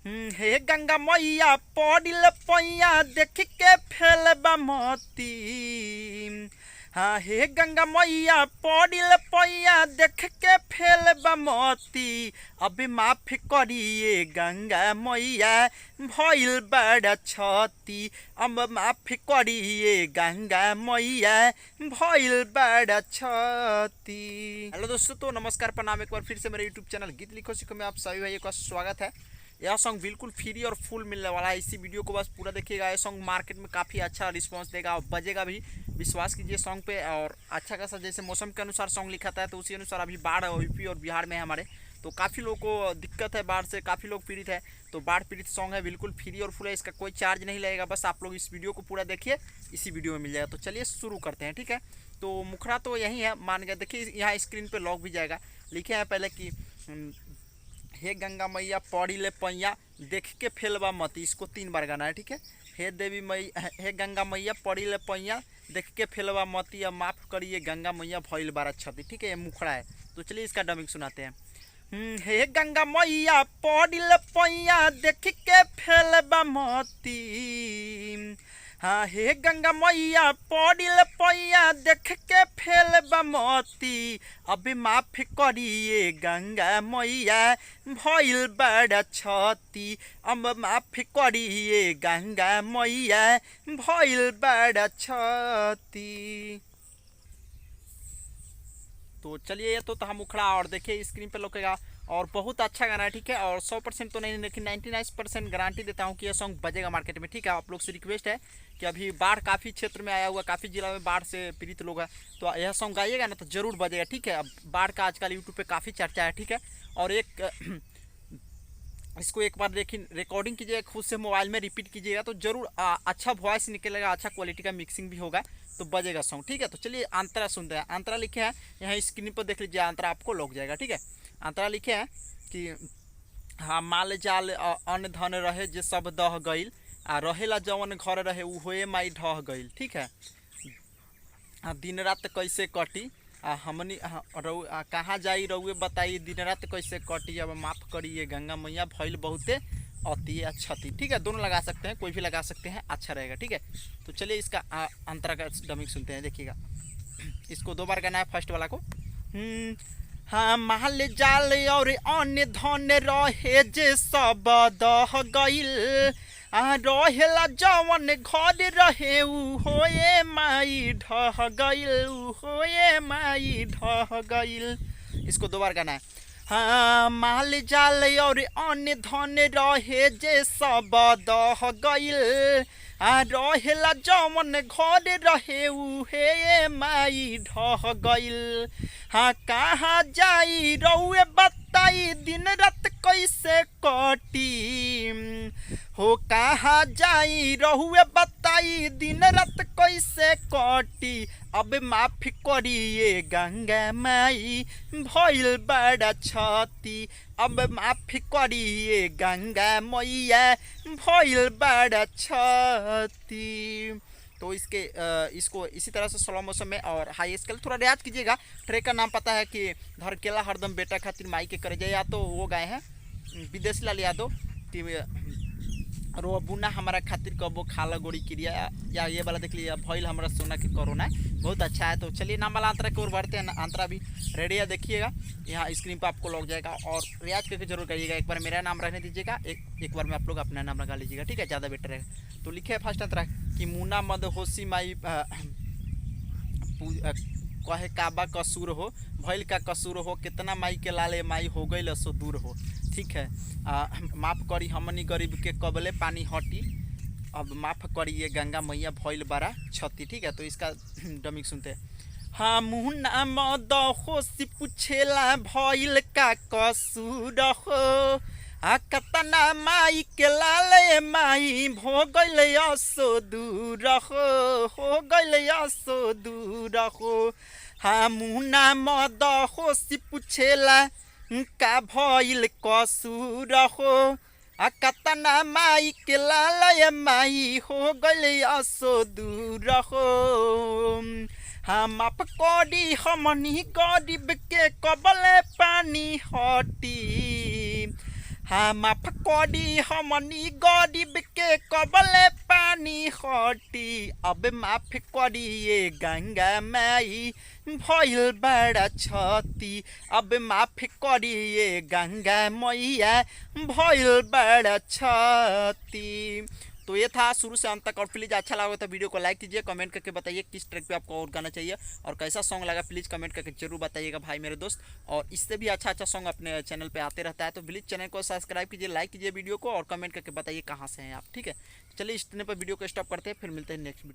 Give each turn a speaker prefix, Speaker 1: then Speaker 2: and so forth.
Speaker 1: हे गंगा मैया पड़िल पैया देख के फेलबा मोती। हाँ हे गंगा मैया पड़िल पैया देख के फेलबा मोती। अभी माफ करिए गंगा मैया भइल बड़ा क्षति। अब माफ करिए गंगा मैया भइल बड़ा क्षति। हेलो दोस्तों, तो नमस्कार, प्रणाम। एक बार फिर से मेरे यूट्यूब चैनल गीत लिखो सीखो में आप सभी भाइयों का स्वागत है। यह सॉन्ग बिल्कुल फ्री और फुल मिलने वाला है। इसी वीडियो को बस पूरा देखिएगा। यह सॉन्ग मार्केट में काफ़ी अच्छा रिस्पांस देगा और बजेगा भी, विश्वास कीजिए सॉन्ग पे। और अच्छा खासा जैसे मौसम के अनुसार सॉन्ग लिखा था तो उसी अनुसार अभी बाढ़ यूपी और बिहार में है हमारे, तो काफ़ी लोगों को दिक्कत है बाढ़ से, काफ़ी लोग पीड़ित है। तो बाढ़ पीड़ित सॉन्ग है, बिल्कुल फ्री और फुल है। इसका कोई चार्ज नहीं लगेगा, बस आप लोग इस वीडियो को पूरा देखिए, इसी वीडियो में मिल जाएगा। तो चलिए शुरू करते हैं, ठीक है। तो मुखड़ा तो यही है, मान गया। देखिए यहाँ स्क्रीन पे लॉक भी जाएगा। लिखे हैं पहले कि हे गंगा मैया पड़िले पैया देख के फेलबा मती। इसको 3 बार गाना है, ठीक है। हे देवी मैया, हे गंगा मैया पड़िले पैया देख के फेलबा मती। अब माफ़ करिए गंगा मैया भइल बड़ा क्षति, ठीक है। ये मुखड़ा है। तो चलिए इसका डबिंग सुनाते हैं। हे गंगा मैया पड़िले पैया देख के फेलबा मती। हाँ हे गंगा मैया पड़िल पैया देख के फेलबा मोती। अभी माफ करिए गंगा मैया भइल बड़ा क्षति। अब माफ करिए गंगा मैया भइल बड़ा क्षति। तो चलिए ये तो हम उखड़ा, और देखिए स्क्रीन पे लोकेगा। और बहुत अच्छा गाना है, ठीक है। और 100% तो नहीं, लेकिन 99% गारंटी देता हूँ कि यह सॉन्ग बजेगा मार्केट में, ठीक है। आप लोग से रिक्वेस्ट है कि अभी बाढ़ काफ़ी क्षेत्र में आया हुआ, काफ़ी जिला में बाढ़ से पीड़ित लोग हैं, तो यह सॉन्ग गाइएगा ना तो ज़रूर बजेगा, ठीक है। अब बाढ़ का आजकल यूट्यूब पे काफ़ी चर्चा है, ठीक है। और इसको एक बार देखिए, रिकॉर्डिंग कीजिएगा, खुद से मोबाइल में रिपीट कीजिएगा तो ज़रूर अच्छा वॉइस निकलेगा, अच्छा क्वालिटी का मिक्सिंग भी होगा, तो बजेगा सॉन्ग, ठीक है। तो चलिए अंतरा सुनते हैं। अंतरा लिखे हैं यहाँ स्क्रीन पर, देख लीजिए, अंतरा आपको लग जाएगा, ठीक है। अंतरा लिखे हैं कि हाँ माल जाल अन्न धन रहे जे सब दह गईल, आ रहेला जवन घर रहे उ होए माई ढह गईल, ठीक है। दिन रात कैसे कटी हमनी कहाँ जाई रउए बताई, दिन रात कैसे कटी। अब माफ़ करिए गंगा मैया भइल बहुते अति क्षति, ठीक है। दोनों लगा सकते हैं, कोई भी लगा सकते हैं, अच्छा रहेगा, ठीक है। तो चलिए इसका अंतरा का डमिंग सुनते हैं, देखिएगा। इसको 2 बार गाना है, फर्स्ट वाला को। हाँ माल जाल और अन्य धन रहे जे सब दह गईल, रहेला जवन घर रहे उ होए माई ढह गईल, उ होए माई ढह गईल। इसको 2 बार गाना है। हाँ माल जाल और अन्य धन रहे जे सब दह गईल, रहेला जवन घर रहे उहे माई ढह गईल। हाँ कहाँ जाई रउए बताई दिन रात कैसे कटी। हो कहाँ जाई रहुए बताई दिन रात कैसे कटी। अब माफ करिए गंगा माई भइल बड़ा क्षति। अब माफ करिए गंगा मैया भइल बड़ा क्षति। तो इसको इसी तरह से स्लो मोशन में और हाई स्केल थोड़ा रियाज कीजिएगा। ट्रैक का नाम पता है कि धरकेला हरदम बेटा खातिर माई के करे जाए, या तो वो गाए हैं विदेशी लाल यादव कि रो बुना हमारा खातिर कबो खाला गोड़ी क्रिया, या ये वाला देख लीजिए भइल हमारा सोना के कोरोना, बहुत अच्छा है। तो चलिए नाम वाला अंतरा की ओर बढ़ते हैं। अंतरा भी रेडी है, देखिएगा यहाँ स्क्रीन पर आपको लग जाएगा, और रियाज करके जरूर करिएगा। एक बार मेरा नाम रहने दीजिएगा, एक बार में आप लोग अपना नाम लगा लीजिएगा, ठीक है, ज़्यादा बेटर है। तो लिखे है फर्स्ट अंतरा कि मुना मद होशी माई कहे काबा कसूर हो, भइल का कसूर हो, कितना माई के लाले माई हो गई सो दूर हो, ठीक है। माफ़ करी हमनी गरीब के कबले पानी हटी। अब माफ़ करिए गंगा मैया भइल बड़ा क्षति, ठीक है। तो इसका डमिंग सुनते हैं। हाँ मुन्ना मद होशी पूछेला भइल का कसूर हो, कतना माई के लाले माई भो गइल असो दूर हो गइल असो दूर हो। हाँ मुन्ना मद होशी पूछेला का भइल कसूर हो, कतना माई के लाले माई हो गइल असो दूर हो। हाँ माफ करी हमनी गरीब के कबले पानी हटी। हाँ माफ करी हमनी गरीब के कबले पानी हटी, अब माफ करी ये गंगा माई भइल बड़ा क्षति, अब माफ करी ये गंगा मैया भइल बड़ा क्षति। तो ये था शुरू से अंत तक। और प्लीज़ अच्छा लगा तो वीडियो को लाइक कीजिए, कमेंट करके बताइए किस ट्रैक पे आपको और गाना चाहिए और कैसा सॉन्ग लगा, प्लीज़ कमेंट करके जरूर बताइएगा भाई मेरे दोस्त। और इससे भी अच्छा सॉन्ग अपने चैनल पे आते रहता है, तो प्लीज़ चैनल को सब्सक्राइब कीजिए, लाइक कीजिए वीडियो को और कमेंट करके बताइए कहाँ से हैं आप, ठीक है। चलिए इस इतने पर वीडियो को स्टॉप करते हैं, फिर मिलते हैं नेक्स्ट वीडियो।